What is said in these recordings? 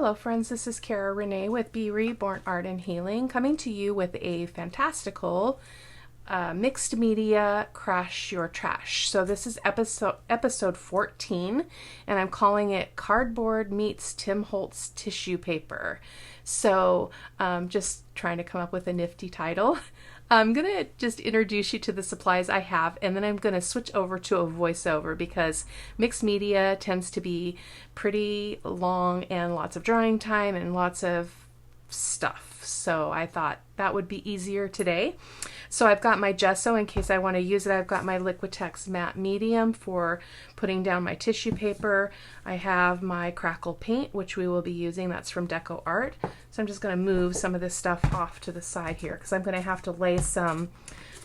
Hello friends, this is Cara-Renee with B.Reborn Art and Healing, coming to you with a fantastical mixed media Crash Your Trash. So this is episode 14, and I'm calling it Cardboard Meets Tim Holtz Tissue Paper. So just trying to come up with a nifty title. I'm going to just introduce you to the supplies I have, and then I'm going to switch over to a voiceover because mixed media tends to be pretty long and lots of drawing time and lots of stuff. So I thought that would be easier today. So I've got my gesso in case I want to use it. I've got my Liquitex matte medium for putting down my tissue paper. I have my crackle paint, which we will be using. That's from Deco Art. So I'm just going to move some of this stuff off to the side here because I'm going to have to lay some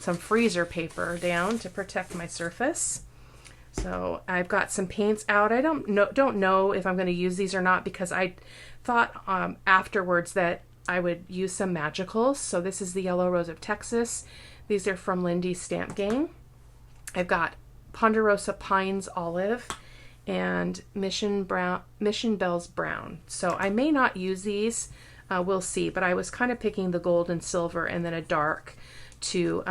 freezer paper down to protect my surface. So I've got some paints out. I don't know if I'm going to use these or not because I thought afterwards that I would use some magicals. So this is the Yellow Rose of Texas. These are from Lindy's Stamp Gang. I've got Ponderosa Pines Olive and Mission Bells Brown. So I may not use these. We'll see. But I was kind of picking the gold and silver and then a dark to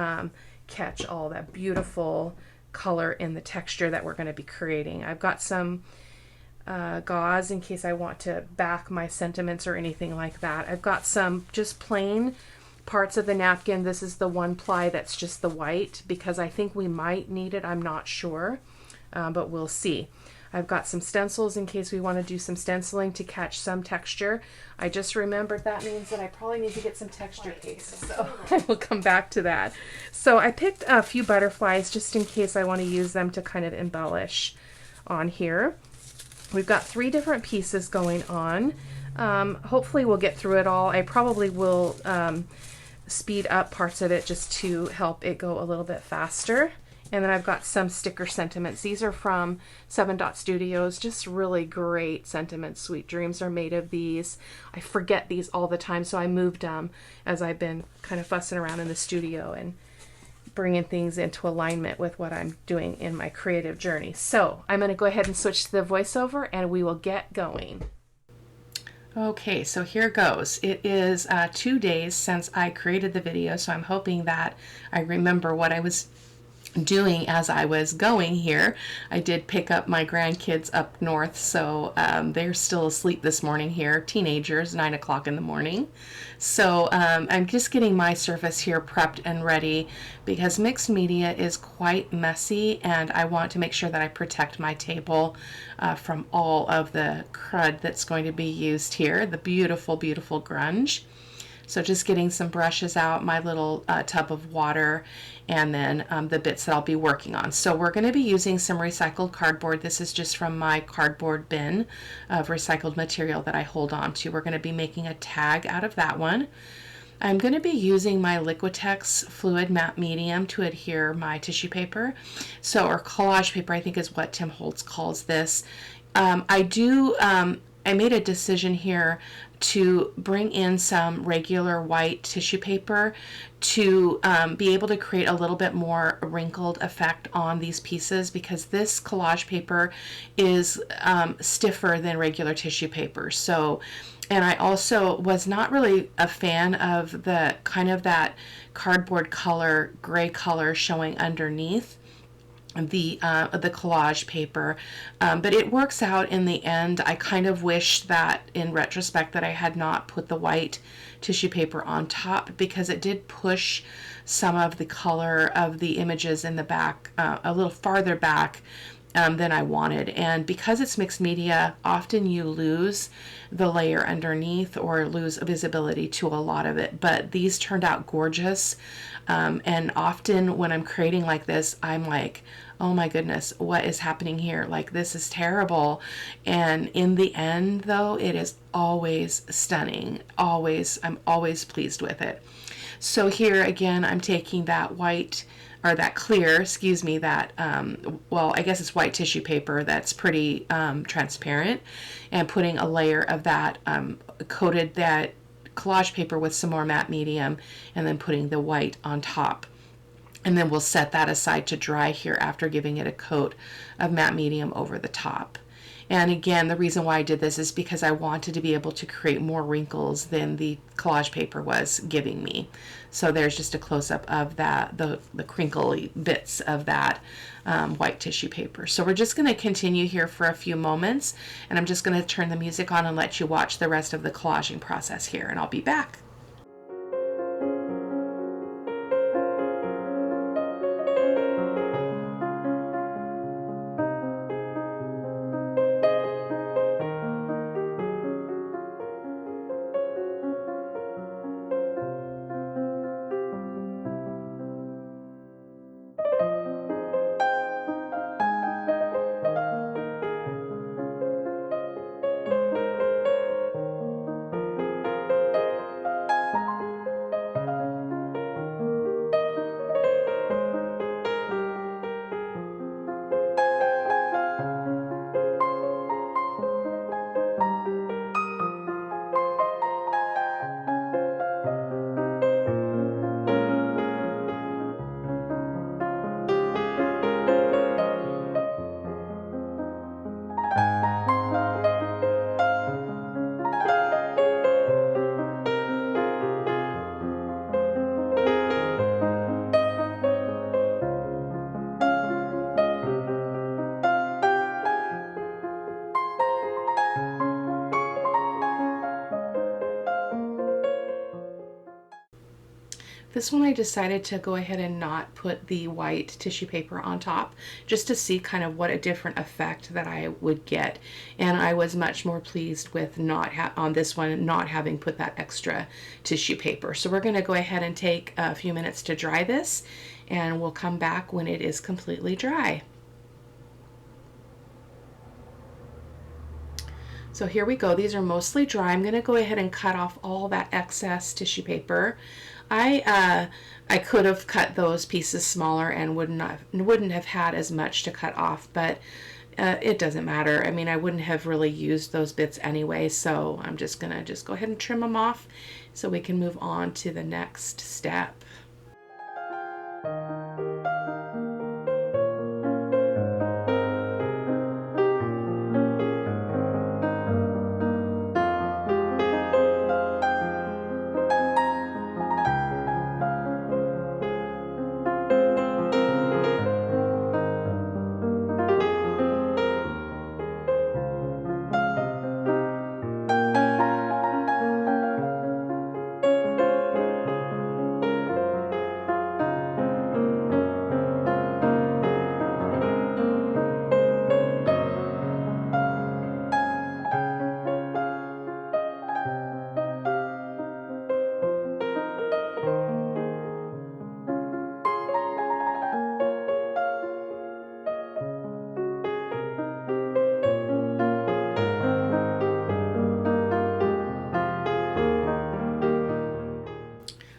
catch all that beautiful color in the texture that we're going to be creating. I've got some gauze in case I want to back my sentiments or anything like that. I've got some just plain parts of the napkin. This is the one ply that's just the white because I think we might need it. I'm not sure, but we'll see. I've got some stencils in case we want to do some stenciling to catch some texture. I just remembered that means that I probably need to get some texture paste, so I will come back to that. So I picked a few butterflies just in case I want to use them to kind of embellish on here. We've got 3 different pieces going on. Hopefully we'll get through it all. I probably will speed up parts of it just to help it go a little bit faster. And then I've got some sticker sentiments. These are from 7 Dot Studios. Just really great sentiments. Sweet dreams are made of these. I forget these all the time, so I moved them as I've been kind of fussing around in the studio and bringing things into alignment with what I'm doing in my creative journey. So I'm going to go ahead and switch to the voiceover and we will get going. Okay, so here goes. It is 2 days since I created the video, so I'm hoping that I remember what I was doing as I was going here. I did pick up my grandkids up north, so they're still asleep this morning here, teenagers, 9 o'clock in the morning. So I'm just getting my surface here prepped and ready because mixed media is quite messy and I want to make sure that I protect my table from all of the crud that's going to be used here, the beautiful, beautiful grunge. So just getting some brushes out, my little tub of water, and then the bits that I'll be working on. So we're going to be using some recycled cardboard. This is just from my cardboard bin of recycled material that I hold on to. We're going to be making a tag out of that one. I'm going to be using my Liquitex fluid matte medium to adhere my tissue paper. So, or collage paper, I think is what Tim Holtz calls this. I made a decision here to bring in some regular white tissue paper to be able to create a little bit more wrinkled effect on these pieces because this collage paper is stiffer than regular tissue paper. So, and I also was not really a fan of the kind of that cardboard color, gray color showing underneath the collage paper, but it works out in the end. I kind of wish that in retrospect that I had not put the white tissue paper on top because it did push some of the color of the images in the back a little farther back than I wanted. And because it's mixed media, often you lose the layer underneath or lose visibility to a lot of it, but these turned out gorgeous. And often when I'm creating like this, I'm like, oh my goodness, what is happening here? Like, this is terrible. And in the end, though, it is always stunning. Always, I'm always pleased with it. So here again, I'm taking that white, or that clear, excuse me, that, well, I guess it's white tissue paper that's pretty transparent, and putting a layer of that, coated that collage paper with some more matte medium, and then putting the white on top. And then we'll set that aside to dry here after giving it a coat of matte medium over the top. And again, the reason why I did this is because I wanted to be able to create more wrinkles than the collage paper was giving me. So there's just a close-up of that, the crinkly bits of that white tissue paper. So we're just going to continue here for a few moments, and I'm just going to turn the music on and let you watch the rest of the collaging process here, and I'll be back. This one I decided to go ahead and not put the white tissue paper on top, just to see kind of what a different effect that I would get. And I was much more pleased with on this one not having put that extra tissue paper. So we're going to go ahead and take a few minutes to dry this, and we'll come back when it is completely dry. So here we go. These are mostly dry. I'm going to go ahead and cut off all that excess tissue paper. I could have cut those pieces smaller and wouldn't have had as much to cut off, but it doesn't matter. I mean, I wouldn't have really used those bits anyway, so I'm just gonna go ahead and trim them off so we can move on to the next step.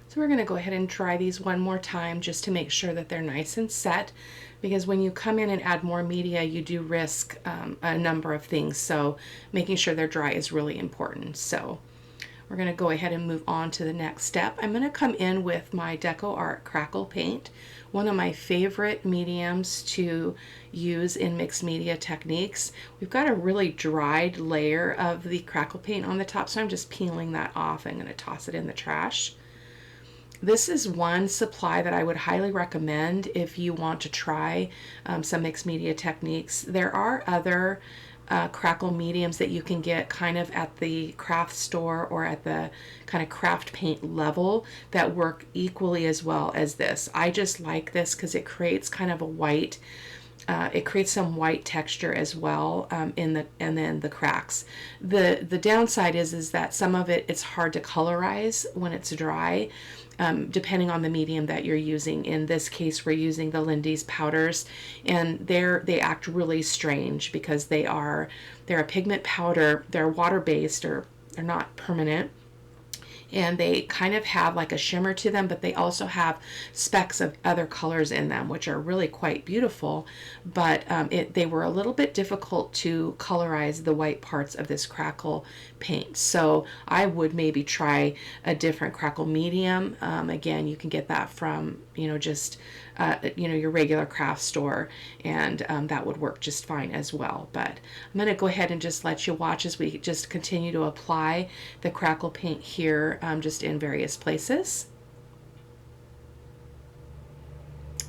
So we're going to go ahead and try these one more time just to make sure that they're nice and set, because when you come in and add more media, you do risk a number of things. So making sure they're dry is really important. So we're going to go ahead and move on to the next step. I'm going to come in with my Deco Art Crackle Paint, one of my favorite mediums to use in mixed media techniques. We've got a really dried layer of the crackle paint on the top, so I'm just peeling that off. I'm going to toss it in the trash. This is one supply that I would highly recommend if you want to try some mixed media techniques. There are other crackle mediums that you can get kind of at the craft store or at the kind of craft paint level that work equally as well as this. I just like this because it creates kind of a white, it creates some white texture as well and then the cracks. The downside is that some of it's hard to colorize when it's dry. Depending on the medium that you're using. In this case, we're using the Lindy's powders, and they act really strange because they're a pigment powder. They're water-based, or they're not permanent, and they kind of have like a shimmer to them, but they also have specks of other colors in them, which are really quite beautiful. But they were a little bit difficult to colorize the white parts of this crackle paint. So I would maybe try a different crackle medium. Again, you can get that from, just your regular craft store, and that would work just fine as well. But I'm going to go ahead and just let you watch as we just continue to apply the crackle paint here, just in various places.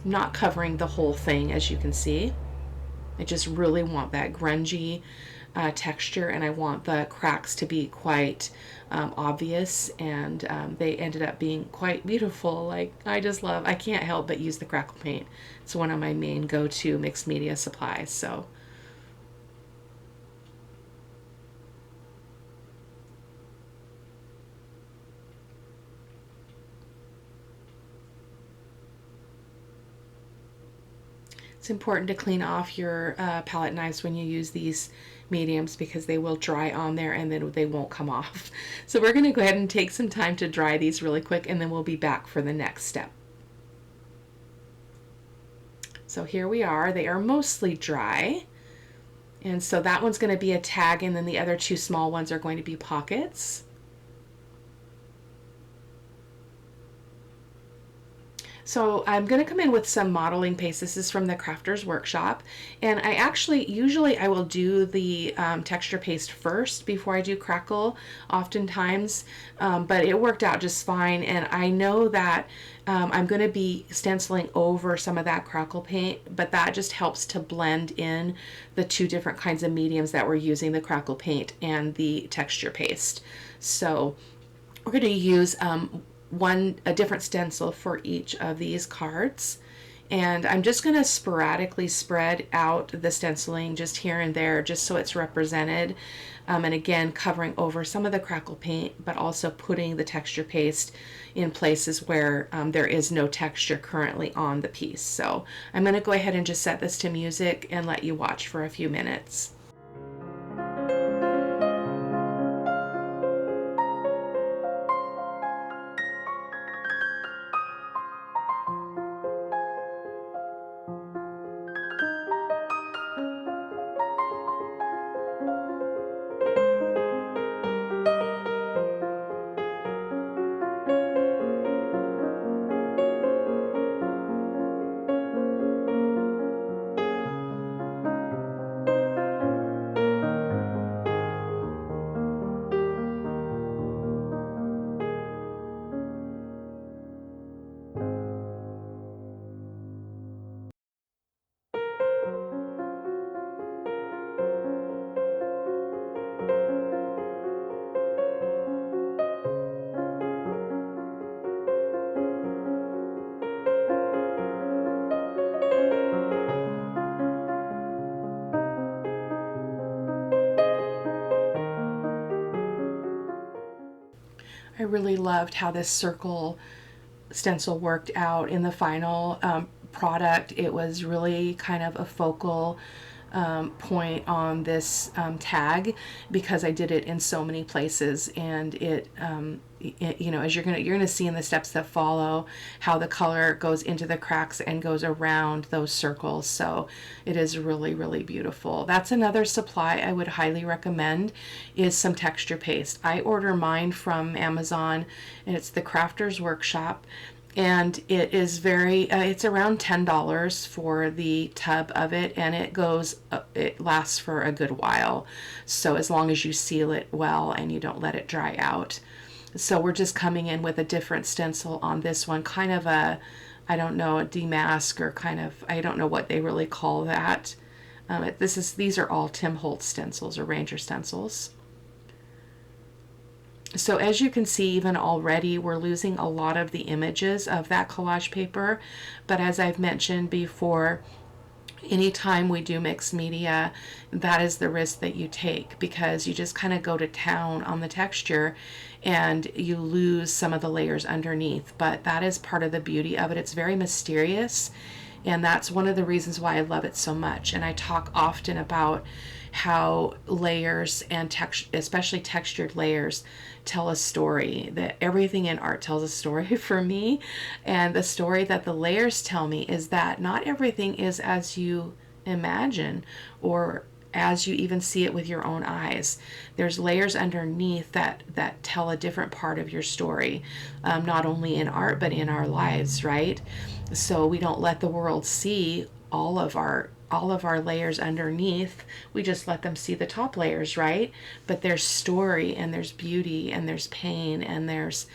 I'm not covering the whole thing, as you can see. I just really want that grungy texture, and I want the cracks to be quite obvious, and they ended up being quite beautiful. Like, I can't help but use the crackle paint. It's one of my main go-to mixed media supplies. So it's important to clean off your palette knives when you use these mediums, because they will dry on there and then they won't come off. So we're going to go ahead and take some time to dry these really quick, and then we'll be back for the next step. So here we are. They are mostly dry. And so that one's going to be a tag, and then the other two small ones are going to be pockets. So I'm going to come in with some modeling paste. This is from the Crafter's Workshop, and usually I will do the texture paste first before I do crackle, oftentimes, but it worked out just fine. And I know that I'm going to be stenciling over some of that crackle paint, but that just helps to blend in the two different kinds of mediums that we're using, the crackle paint and the texture paste. So we're going to use a different stencil for each of these cards, and I'm just going to sporadically spread out the stenciling just here and there, just so it's represented, and again covering over some of the crackle paint, but also putting the texture paste in places where there is no texture currently on the piece. So I'm going to go ahead and just set this to music and let you watch for a few minutes. I really loved how this circle stencil worked out in the final product. It was really kind of a focal point on this tag, because I did it in so many places, and it as you're gonna see in the steps that follow, how the color goes into the cracks and goes around those circles. So it is really, really beautiful. That's another supply I would highly recommend, is some texture paste. I order mine from Amazon, and it's the Crafter's Workshop. And it is it's around $10 for the tub of it, and it lasts for a good while. So as long as you seal it well and you don't let it dry out. So we're just coming in with a different stencil on this one, kind of a demask, or kind of, I don't know what they really call that. These are all Tim Holtz stencils, or Ranger stencils. So as you can see, even already we're losing a lot of the images of that collage paper, but as I've mentioned before, anytime we do mixed media, that is the risk that you take, because you just kind of go to town on the texture and you lose some of the layers underneath. But that is part of the beauty of it. It's very mysterious, and that's one of the reasons why I love it so much. And I talk often about how layers and especially textured layers tell a story. That everything in art tells a story for me, and the story that the layers tell me is that not everything is as you imagine or as you even see it with your own eyes. There's layers underneath that tell a different part of your story, not only in art but in our lives, right? So we don't let the world see all of our layers underneath. We just let them see the top layers, right? But there's story, and there's beauty, and there's pain, and there's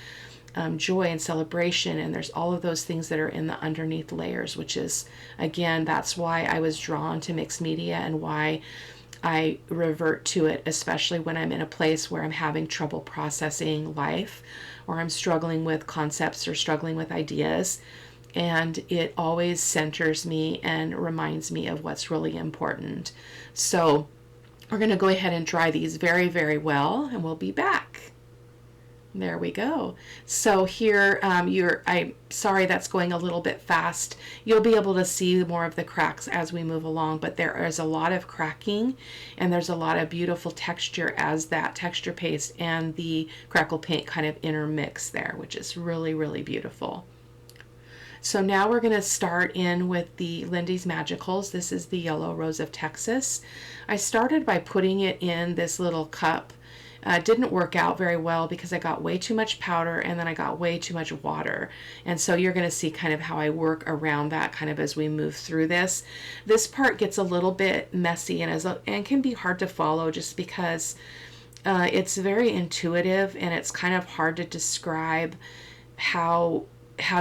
joy and celebration, and there's all of those things that are in the underneath layers, which is, again, that's why I was drawn to mixed media and why I revert to it, especially when I'm in a place where I'm having trouble processing life, or I'm struggling with concepts or struggling with ideas. And it always centers me and reminds me of what's really important. So we're going to go ahead and dry these very, very well, and we'll be back. There we go. So here, I'm sorry that's going a little bit fast. You'll be able to see more of the cracks as we move along, but there is a lot of cracking, and there's a lot of beautiful texture as that texture paste and the crackle paint kind of intermix there, which is really, really beautiful. So now we're going to start in with the Lindy's Magicals. This is the Yellow Rose of Texas. I started by putting it in this little cup. Didn't work out very well because I got way too much powder and then I got way too much water. And so you're going to see kind of how I work around that kind of as we move through this. This part gets a little bit messy and can be hard to follow just because it's very intuitive, and it's kind of hard to describe how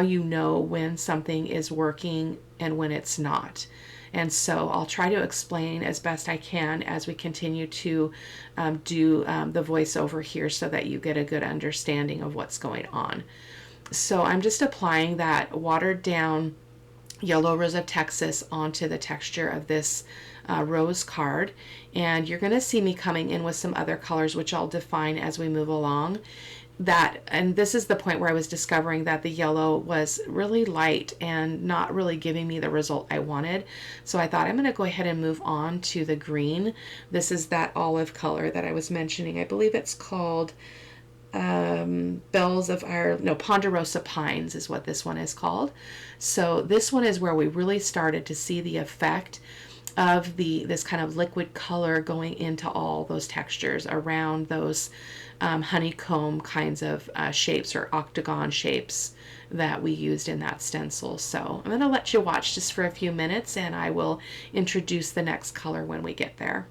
you know when something is working and when it's not. And so I'll try to explain as best I can as we continue to do the voiceover here so that you get a good understanding of what's going on. So I'm just applying that watered down Yellow Rose of Texas onto the texture of this rose card. And you're going to see me coming in with some other colors, which I'll define as we move along. And this is the point where I was discovering that the yellow was really light and not really giving me the result I wanted. So I thought I'm going to go ahead and move on to the green. This is that olive color that I was mentioning. I believe it's called Ponderosa Pines is what this one is called. So this one is where we really started to see the effect of this kind of liquid color going into all those textures around those honeycomb kinds of shapes or octagon shapes that we used in that stencil. So I'm going to let you watch just for a few minutes, and I will introduce the next color when we get there.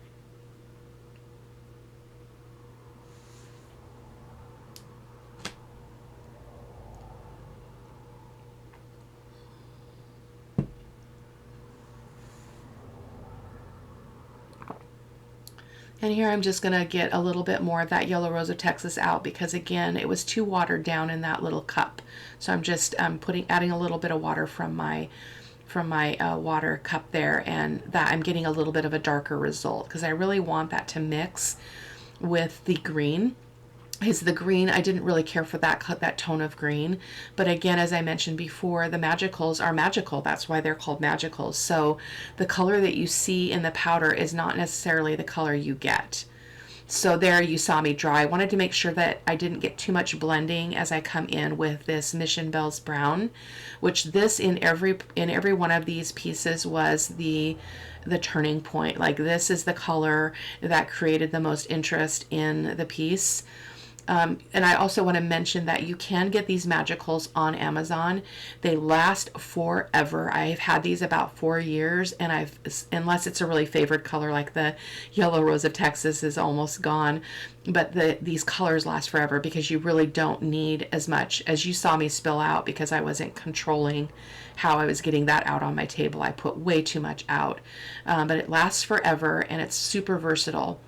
And here I'm just going to get a little bit more of that Yellow Rose of Texas out because, again, it was too watered down in that little cup. So I'm just adding a little bit of water from my water cup there, and that I'm getting a little bit of a darker result because I really want that to mix with the green. Is the green, I didn't really care for that tone of green, but again, as I mentioned before, the magicals are magical. That's why they're called magicals. So the color that you see in the powder is not necessarily the color you get. So there you saw me dry. I wanted to make sure that I didn't get too much blending as I come in with this Mission Bells Brown, which this in every one of these pieces was the turning point. Like, this is the color that created the most interest in the piece. And I also want to mention that you can get these magicals on Amazon. They last forever. I've had these about 4 years, and unless it's a really favored color like the Yellow Rose of Texas is almost gone, but these colors last forever because you really don't need as much as you saw me spill out because I wasn't controlling how I was getting that out on my table. I put way too much out, but it lasts forever and it's super versatile.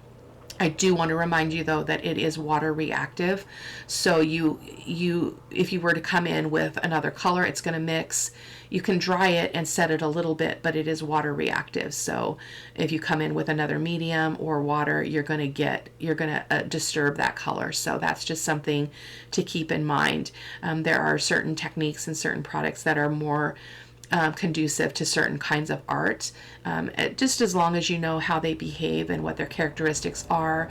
I do want to remind you though that it is water reactive. So if you were to come in with another color, it's going to mix. You can dry it and set it a little bit, but it is water reactive. So if you come in with another medium or water, you're going to disturb that color. So that's just something to keep in mind. There are certain techniques and certain products that are more conducive to certain kinds of art. Just as long as you know how they behave and what their characteristics are,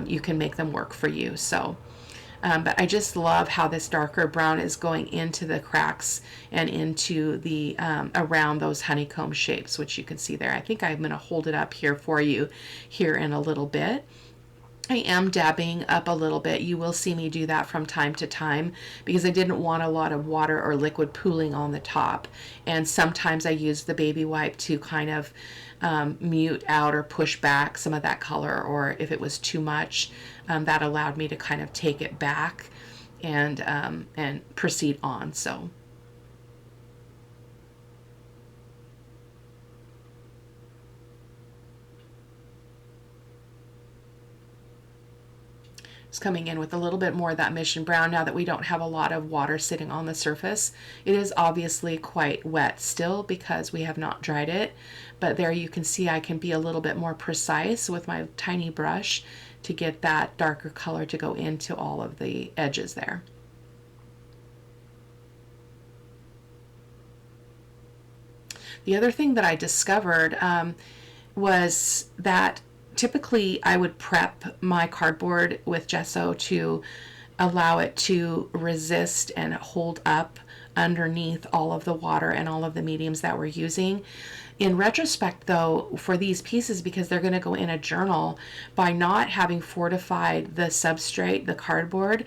you can make them work for you. So but I just love how this darker brown is going into the cracks and into the around those honeycomb shapes, which you can see there. I think I'm going to hold it up here for you here in a little bit. I am dabbing up a little bit. You will see me do that from time to time because I didn't want a lot of water or liquid pooling on the top. And sometimes I use the baby wipe to kind of mute out or push back some of that color, or if it was too much, that allowed me to kind of take it back and proceed on. So Just coming in with a little bit more of that mission brown now that we don't have a lot of water sitting on the surface. It is obviously quite wet still because we have not dried it, but there you can see I can be a little bit more precise with my tiny brush to get that darker color to go into all of the edges there. The other thing that I discovered was that typically I would prep my cardboard with gesso to allow it to resist and hold up underneath all of the water and all of the mediums that we're using. In retrospect, though, for these pieces, because they're going to go in a journal, by not having fortified the substrate, the cardboard,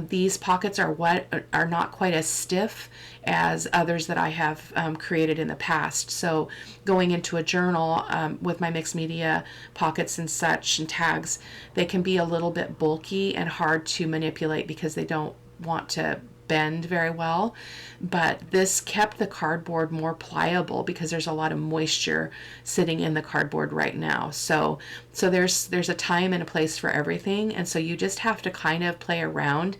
these pockets are not quite as stiff as others that I have created in the past. So going into a journal with my mixed media pockets and such and tags, they can be a little bit bulky and hard to manipulate because they don't want to bend very well. But this kept the cardboard more pliable because there's a lot of moisture sitting in the cardboard right now. So there's a time and a place for everything, and so you just have to kind of play around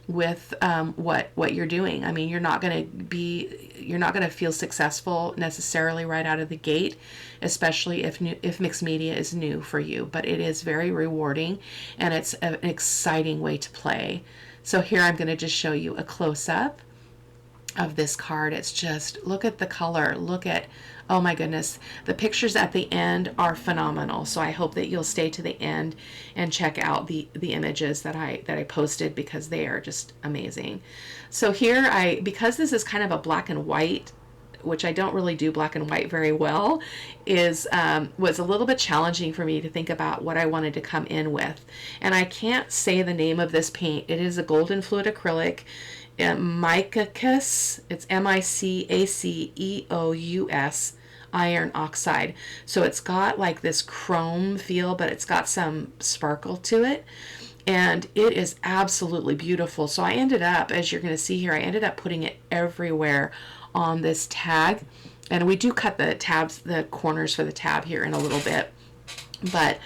with what you're doing. I mean, you're not going to feel successful necessarily right out of the gate, especially if mixed media is new for you, but it is very rewarding and it's an exciting way to play. So here I'm going to just show you a close-up of this card. It's just, look at the color, look at, oh my goodness, the pictures at the end are phenomenal. So I hope that you'll stay to the end and check out the images that I posted because they are just amazing. So here because this is kind of a black and white, which I don't really do black and white very well, was a little bit challenging for me to think about what I wanted to come in with. And I can't say the name of this paint. It is a golden fluid acrylic, Micacus. It's Micaceous iron oxide. So it's got like this chrome feel, but it's got some sparkle to it. And it is absolutely beautiful. So I ended up, as you're going to see here, I ended up putting it everywhere on this tag. And we do cut the corners for the tab here in a little bit. But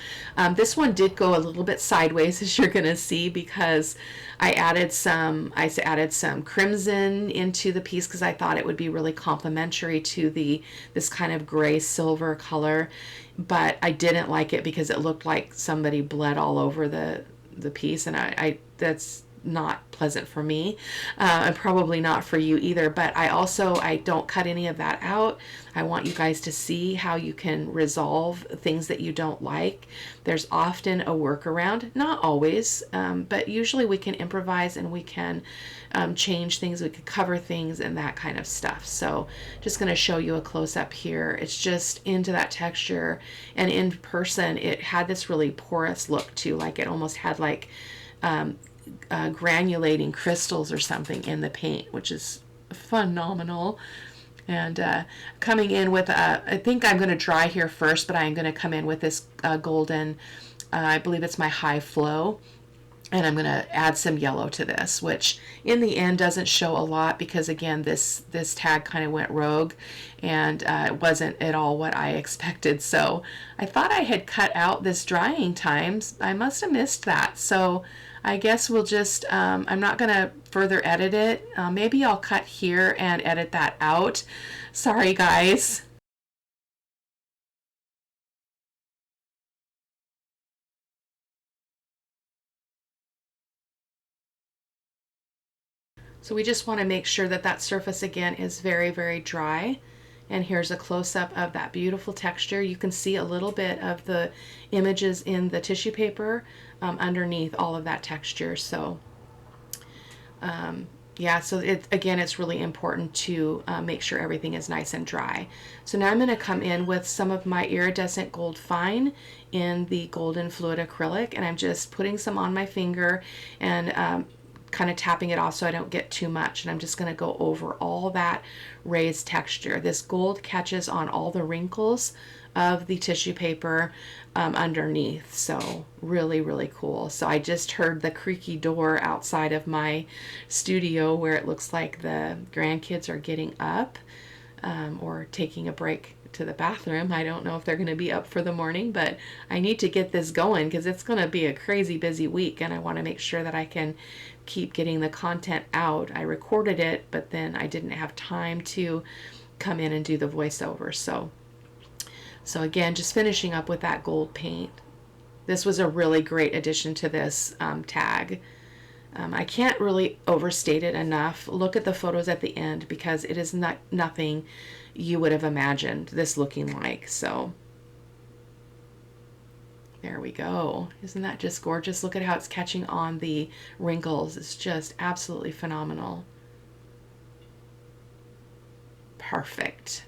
this one did go a little bit sideways, as you're going to see, because I added some crimson into the piece because I thought it would be really complementary to this kind of gray silver color. But I didn't like it because it looked like somebody bled all over the piece, and I that's not pleasant for me, and probably not for you either. But I don't cut any of that out. I want you guys to see how you can resolve things that you don't like. There's often a workaround, not always, but usually we can improvise and we can change things, we can cover things and that kind of stuff. So just going to show you a close-up here. It's just into that texture, and in person it had this really porous look too, like it almost had like granulating crystals or something in the paint, which is phenomenal. And coming in with, I think I'm going to dry here first, but I'm going to come in with this golden, I believe it's my high flow. And I'm going to add some yellow to this, which in the end doesn't show a lot because, again, this tag kind of went rogue and it wasn't at all what I expected. So I thought I had cut out this drying time. I must have missed that. So I guess we'll just, I'm not going to further edit it. Maybe I'll cut here and edit that out. Sorry, guys. So we just want to make sure that that surface again is very, very dry. And here's a close-up of that beautiful texture. You can see a little bit of the images in the tissue paper underneath all of that texture. So yeah, so again, it's really important to make sure everything is nice and dry. So now I'm going to come in with some of my iridescent gold fine in the golden fluid acrylic, and I'm just putting some on my finger and kind of tapping it off so I don't get too much. And I'm just going to go over all that raised texture. This gold catches on all the wrinkles of the tissue paper underneath. So really, really cool. So I just heard the creaky door outside of my studio where it looks like the grandkids are getting up or taking a break to the bathroom. I don't know if they're going to be up for the morning, but I need to get this going because it's going to be a crazy busy week, and I want to make sure that I can keep getting the content out. I recorded it, but then I didn't have time to come in and do the voiceover. So again, just finishing up with that gold paint. This was a really great addition to this tag. I can't really overstate it enough. Look at the photos at the end because it is not nothing you would have imagined this looking like. So there we go. Isn't that just gorgeous? Look at how it's catching on the wrinkles. It's just absolutely phenomenal. Perfect.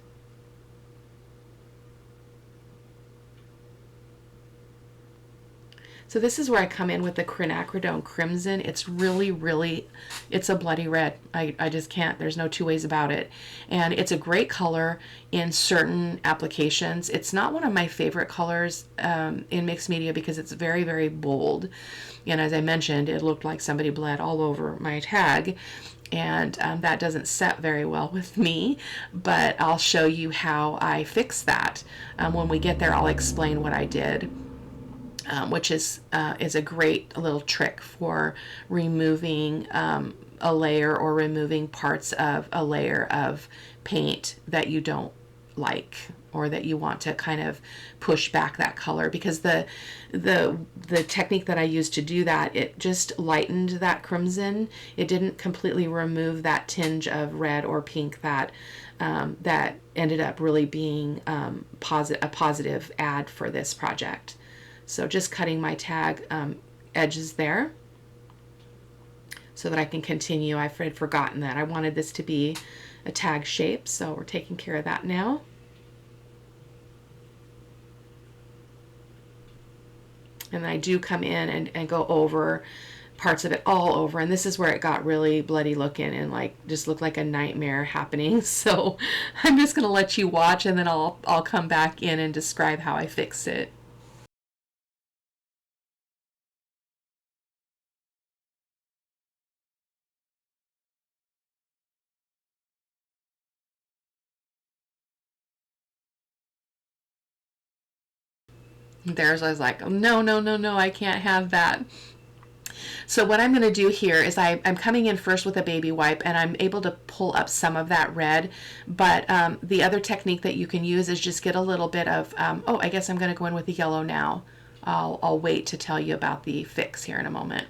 So this is where I come in with the quinacridone crimson. It's really, really, it's a bloody red. I just can't, there's no two ways about it. And it's a great color in certain applications. It's not one of my favorite colors in mixed media because it's very, very bold. And as I mentioned, it looked like somebody bled all over my tag. And that doesn't set very well with me, but I'll show you how I fix that. When we get there, I'll explain what I did. Which is a great little trick for removing a layer or removing parts of a layer of paint that you don't like or that you want to kind of push back that color, because the technique that I used to do that, it just lightened that crimson. It didn't completely remove that tinge of red or pink that that ended up really being a positive add for this project. So just cutting my tag edges there so that I can continue. I had forgotten that I wanted this to be a tag shape, so we're taking care of that now. And I do come in and go over parts of it all over, and this is where it got really bloody looking and like just looked like a nightmare happening. So I'm just gonna let you watch, and then I'll come back in and describe how I fix it. There's, I was like, no, no, no, no, I can't have that. So what I'm going to do here is I'm coming in first with a baby wipe, and I'm able to pull up some of that red, but the other technique that you can use is just get a little bit of, oh, I guess I'm going to go in with the yellow now. I'll wait to tell you about the fix here in a moment.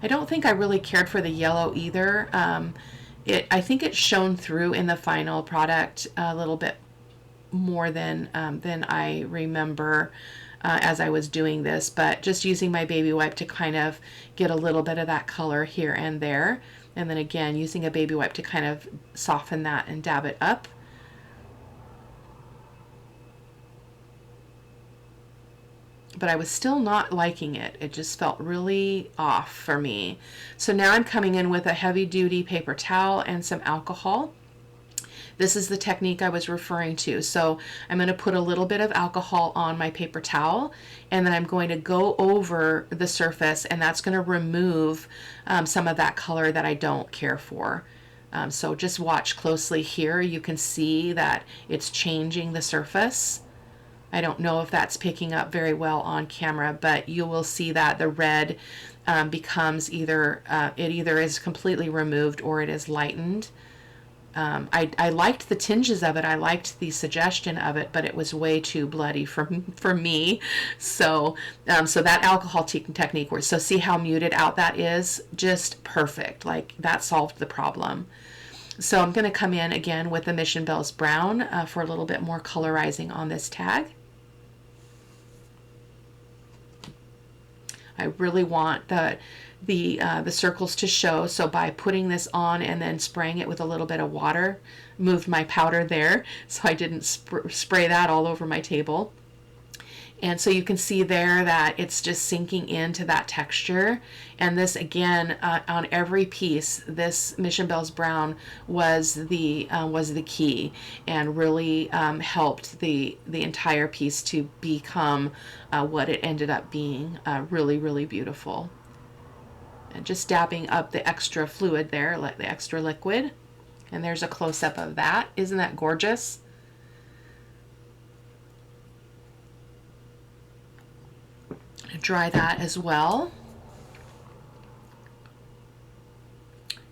I don't think I really cared for the yellow either. I think it's shown through in the final product a little bit more than I remember as I was doing this, but just using my baby wipe to kind of get a little bit of that color here and there, and then again using a baby wipe to kind of soften that and dab it up. But I was still not liking it. It just felt really off for me. So now I'm coming in with a heavy duty paper towel and some alcohol. This is the technique I was referring to. So I'm going to put a little bit of alcohol on my paper towel, and then I'm going to go over the surface, and that's going to remove some of that color that I don't care for. So just watch closely here. You can see that it's changing the surface. I don't know if that's picking up very well on camera, but you will see that the red becomes either, it either is completely removed or it is lightened. I liked the tinges of it. I liked the suggestion of it, but it was way too bloody for me. So so that alcohol technique works. So see how muted out that is? Just perfect. Like that solved the problem. So I'm going to come in again with the Mission Bells Brown for a little bit more colorizing on this tag. I really want the circles to show, so by putting this on and then spraying it with a little bit of water, moved my powder there so I didn't spray that all over my table. And so you can see there that it's just sinking into that texture. And this again, on every piece, this Mission Bells Brown was the key, and really helped the entire piece to become what it ended up being. Really, really beautiful. And just dabbing up the extra fluid there, the extra liquid. And there's a close-up of that. Isn't that gorgeous? Dry that as well.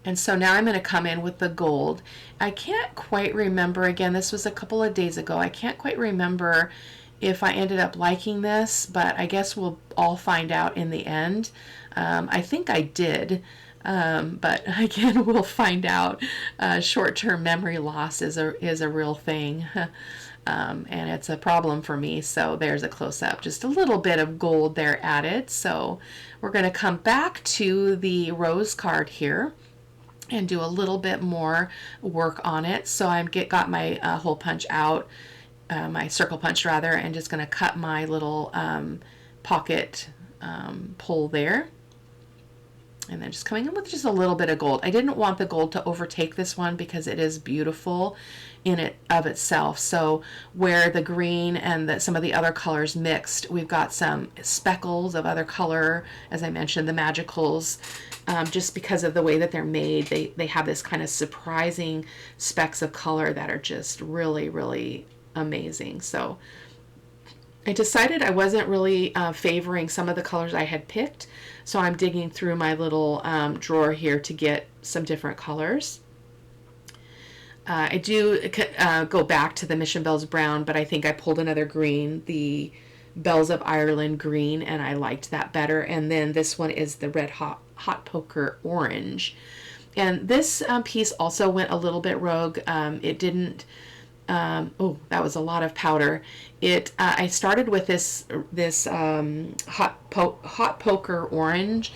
And so now I'm going to come in with the gold. I can't quite remember, again, this was a couple of days ago. I can't quite remember if I ended up liking this, but I guess we'll all find out in the end. I think I did, but again, we'll find out. Short-term memory loss is a real thing. And it's a problem for me. So there's a close-up, just a little bit of gold there added. So we're going to come back to the rose card here and do a little bit more work on it. So I'm got my hole punch out, my circle punch rather, and just going to cut my little pocket pull there. And then just coming in with just a little bit of gold. I didn't want the gold to overtake this one because it is beautiful in it of itself. So where the green and some of the other colors mixed, we've got some speckles of other color. As I mentioned, the magicals, just because of the way that they're made, they have this kind of surprising specks of color that are just really, really amazing. So I decided I wasn't really favoring some of the colors I had picked, so I'm digging through my little drawer here to get some different colors. I do go back to the Mission Bells Brown, but I think I pulled another green, the Bells of Ireland green, and I liked that better. And then this one is the Red Hot Poker Orange. And this piece also went a little bit rogue. It didn't... oh, that was a lot of powder. I started with this hot poker orange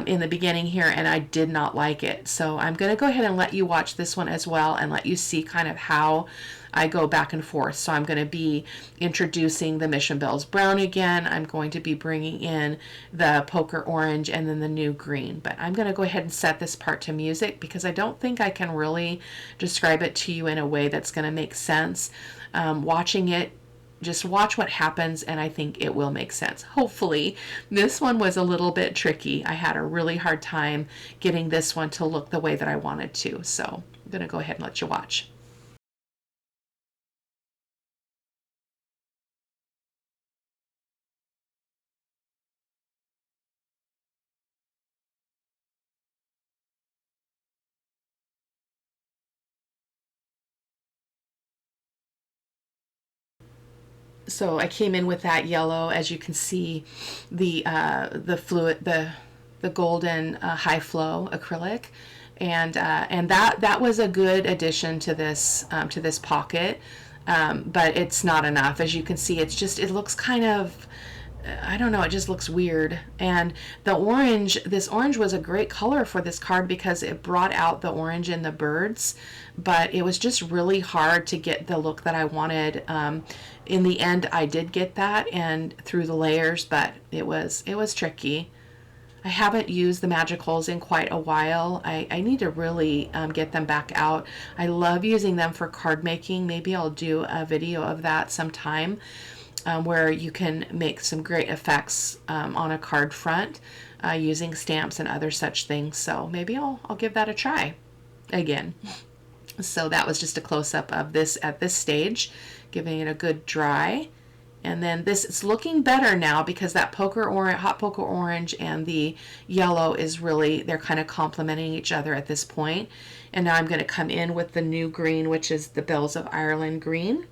in the beginning here, and I did not like it. So I'm going to go ahead and let you watch this one as well and let you see kind of how I go back and forth. So I'm going to be introducing the Mission Bells Brown again. I'm going to be bringing in the poker orange and then the new green. But I'm going to go ahead and set this part to music because I don't think I can really describe it to you in a way that's going to make sense. Watching it, just watch what happens, and I think it will make sense. Hopefully. This one was a little bit tricky. I had a really hard time getting this one to look the way that I wanted to. So I'm going to go ahead and let you watch. So I came in with that yellow, as you can see, the fluid, the golden high flow acrylic, and that was a good addition to this pocket, but it's not enough. As you can see, it looks kind of, I don't know, it just looks weird. And the orange, this orange was a great color for this card because it brought out the orange in the birds, but it was just really hard to get the look that I wanted. In the end, I did get that and through the layers, but it was tricky. I haven't used the magicals in quite a while. I need to really get them back out. I love using them for card making. Maybe I'll do a video of that sometime. Where you can make some great effects on a card front using stamps and other such things. So maybe I'll give that a try again. So that was just a close-up of this at this stage, giving it a good dry. And then this is looking better now because that hot poker orange and the yellow is really, they're kind of complementing each other at this point. And now I'm going to come in with the new green, which is the Bells of Ireland green.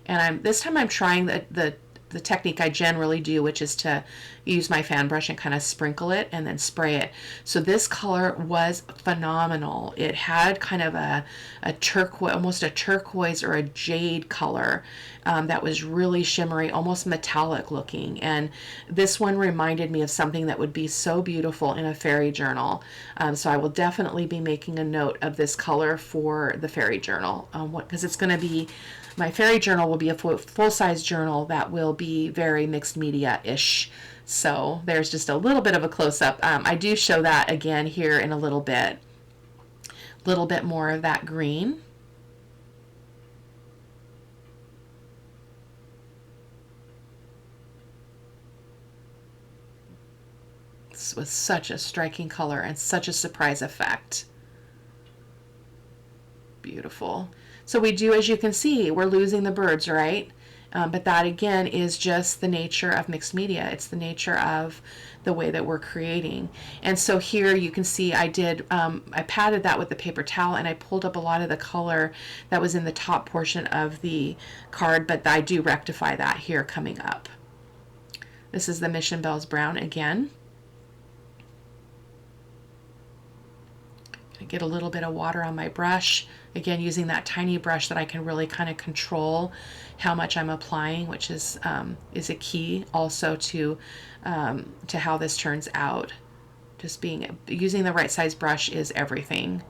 And this time I'm trying the technique I generally do, which is to use my fan brush and kind of sprinkle it and then spray it. So this color was phenomenal. It had kind of a turquoise, almost a turquoise or a jade color that was really shimmery, almost metallic looking. And this one reminded me of something that would be so beautiful in a fairy journal. So I will definitely be making a note of this color for the fairy journal, because it's going to be, my fairy journal will be a full-size journal that will be very mixed media-ish. So there's just a little bit of a close-up. I do show that again here in a little bit. A little bit more of that green. This was such a striking color and such a surprise effect. Beautiful. So we do, as you can see, we're losing the birds, right? But that again is just the nature of mixed media. It's the nature of the way that we're creating. And so here you can see I patted that with the paper towel and I pulled up a lot of the color that was in the top portion of the card, but I do rectify that here coming up. This is the Mission Bells Brown again. Get a little bit of water on my brush, again using that tiny brush that I can really kind of control how much I'm applying, which is a key also to how this turns out. Just using the right size brush is everything.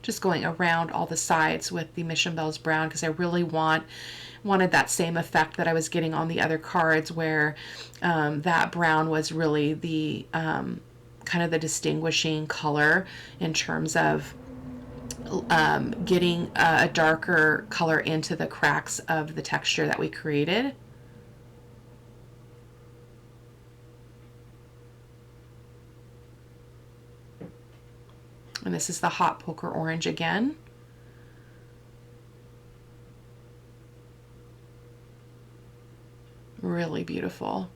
Just going around all the sides with the Mission Bells Brown because I really wanted that same effect that I was getting on the other cards, where that brown was really the kind of the distinguishing color in terms of getting a darker color into the cracks of the texture that we created. And this is the hot poker orange again. Really beautiful.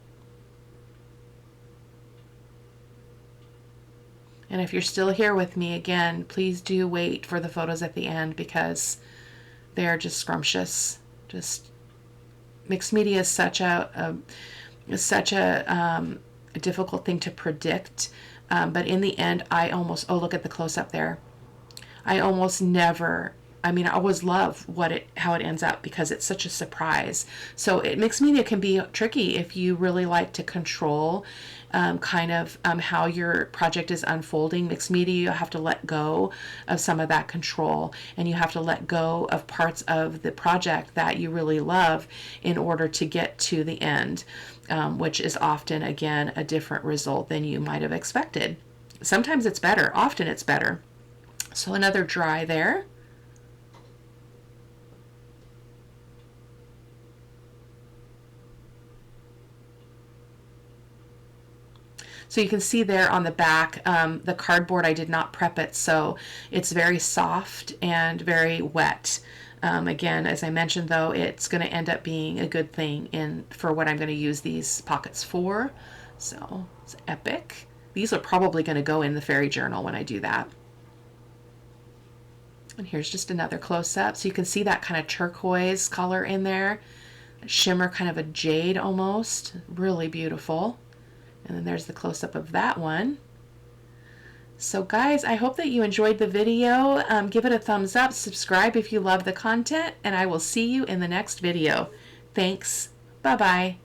And if you're still here with me, again, please do wait for the photos at the end because they are just scrumptious. Just mixed media is such a difficult thing to predict. But in the end, I almost, oh, look at the close-up there. I almost never, I mean, I always love how it ends up because it's such a surprise. So mixed media can be tricky if you really like to control how your project is unfolding. Mixed media, you have to let go of some of that control, and you have to let go of parts of the project that you really love in order to get to the end. Which is often, again, a different result than you might have expected. Sometimes it's better. Often it's better. So another dry there. So you can see there on the back, the cardboard, I did not prep it, so it's very soft and very wet. Again, as I mentioned, though, it's going to end up being a good thing for what I'm going to use these pockets for. So it's epic. These are probably going to go in the fairy journal when I do that. And here's just another close-up. So you can see that kind of turquoise color in there. Shimmer, kind of a jade almost. Really beautiful. And then there's the close-up of that one. So guys, I hope that you enjoyed the video. Give it a thumbs up, subscribe if you love the content, and I will see you in the next video. Thanks. Bye-bye.